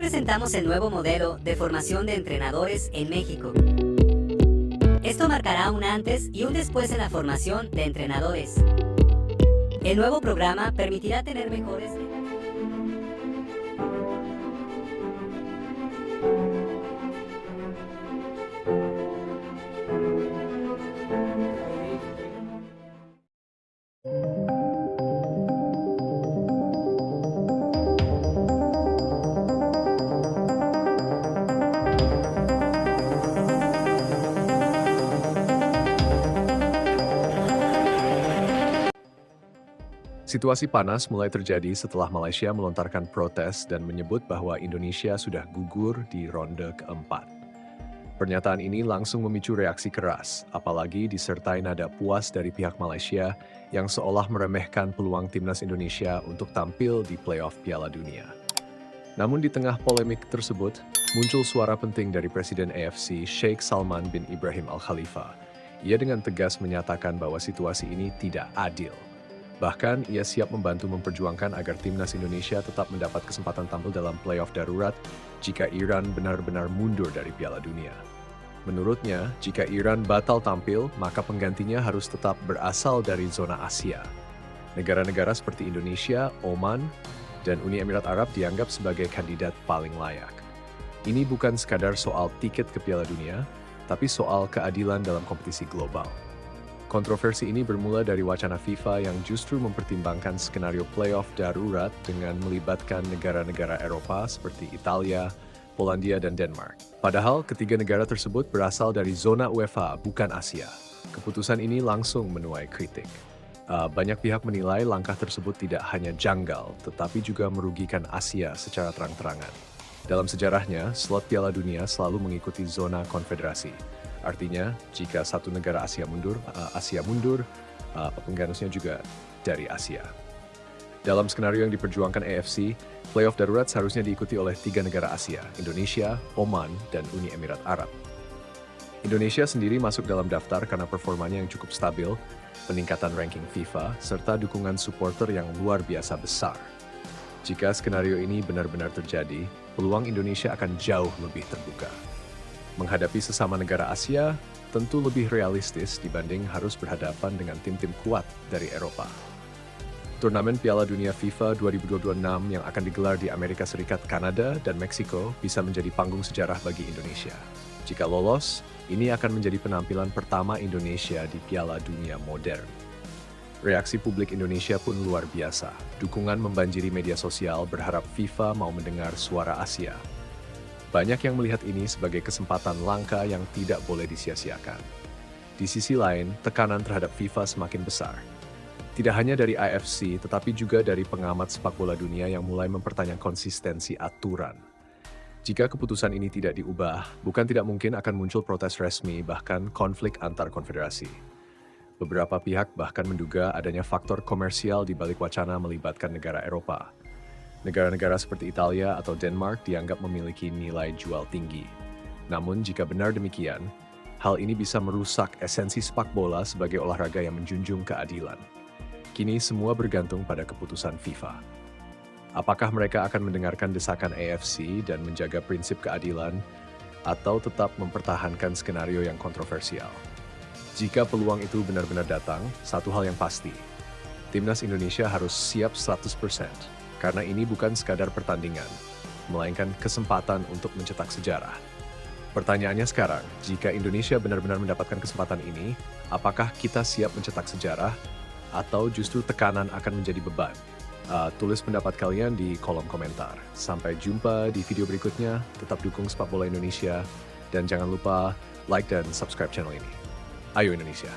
Presentamos el nuevo modelo de formación de entrenadores en México. Esto marcará un antes y un después en la formación de entrenadores. El nuevo programa permitirá tener mejores... Situasi panas mulai terjadi setelah Malaysia melontarkan protes dan menyebut bahwa Indonesia sudah gugur di ronde keempat. Pernyataan ini langsung memicu reaksi keras, apalagi disertai nada puas dari pihak Malaysia yang seolah meremehkan peluang timnas Indonesia untuk tampil di playoff Piala Dunia. Namun di tengah polemik tersebut, muncul suara penting dari Presiden AFC Sheikh Salman bin Ibrahim Al Khalifa. Ia dengan tegas menyatakan bahwa situasi ini tidak adil. Bahkan, ia siap membantu memperjuangkan agar timnas Indonesia tetap mendapat kesempatan tampil dalam playoff darurat jika Iran benar-benar mundur dari Piala Dunia. Menurutnya, jika Iran batal tampil, maka penggantinya harus tetap berasal dari zona Asia. Negara-negara seperti Indonesia, Oman, dan Uni Emirat Arab dianggap sebagai kandidat paling layak. Ini bukan sekadar soal tiket ke Piala Dunia, tapi soal keadilan dalam kompetisi global. Kontroversi ini bermula dari wacana FIFA yang justru mempertimbangkan skenario playoff darurat dengan melibatkan negara-negara Eropa seperti Italia, Polandia, dan Denmark. Padahal ketiga negara tersebut berasal dari zona UEFA, bukan Asia. Keputusan ini langsung menuai kritik. Banyak pihak menilai langkah tersebut tidak hanya janggal, tetapi juga merugikan Asia secara terang-terangan. Dalam sejarahnya, slot Piala Dunia selalu mengikuti zona konfederasi. Artinya, jika satu negara Asia mundur, pengganusnya juga dari Asia. Dalam skenario yang diperjuangkan AFC, playoff darurat seharusnya diikuti oleh 3 negara Asia, Indonesia, Oman, dan Uni Emirat Arab. Indonesia sendiri masuk dalam daftar karena performanya yang cukup stabil, peningkatan ranking FIFA, serta dukungan supporter yang luar biasa besar. Jika skenario ini benar-benar terjadi, peluang Indonesia akan jauh lebih terbuka. Menghadapi sesama negara Asia tentu lebih realistis dibanding harus berhadapan dengan tim-tim kuat dari Eropa. Turnamen Piala Dunia FIFA 2026 yang akan digelar di Amerika Serikat, Kanada, dan Meksiko bisa menjadi panggung sejarah bagi Indonesia. Jika lolos, ini akan menjadi penampilan pertama Indonesia di Piala Dunia modern. Reaksi publik Indonesia pun luar biasa. Dukungan membanjiri media sosial berharap FIFA mau mendengar suara Asia. Banyak yang melihat ini sebagai kesempatan langka yang tidak boleh disia-siakan. Di sisi lain, tekanan terhadap FIFA semakin besar. Tidak hanya dari AFC, tetapi juga dari pengamat sepak bola dunia yang mulai mempertanyakan konsistensi aturan. Jika keputusan ini tidak diubah, bukan tidak mungkin akan muncul protes resmi, bahkan konflik antar konfederasi. Beberapa pihak bahkan menduga adanya faktor komersial di balik wacana melibatkan negara Eropa. Negara-negara seperti Italia atau Denmark dianggap memiliki nilai jual tinggi. Namun jika benar demikian, hal ini bisa merusak esensi sepak bola sebagai olahraga yang menjunjung keadilan. Kini semua bergantung pada keputusan FIFA. Apakah mereka akan mendengarkan desakan AFC dan menjaga prinsip keadilan, atau tetap mempertahankan skenario yang kontroversial? Jika peluang itu benar-benar datang, satu hal yang pasti, timnas Indonesia harus siap 100%. Karena ini bukan sekadar pertandingan, melainkan kesempatan untuk mencetak sejarah. Pertanyaannya sekarang, jika Indonesia benar-benar mendapatkan kesempatan ini, apakah kita siap mencetak sejarah, atau justru tekanan akan menjadi beban? Tulis pendapat kalian di kolom komentar. Sampai jumpa di video berikutnya, tetap dukung sepak bola Indonesia, dan jangan lupa like dan subscribe channel ini. Ayo Indonesia!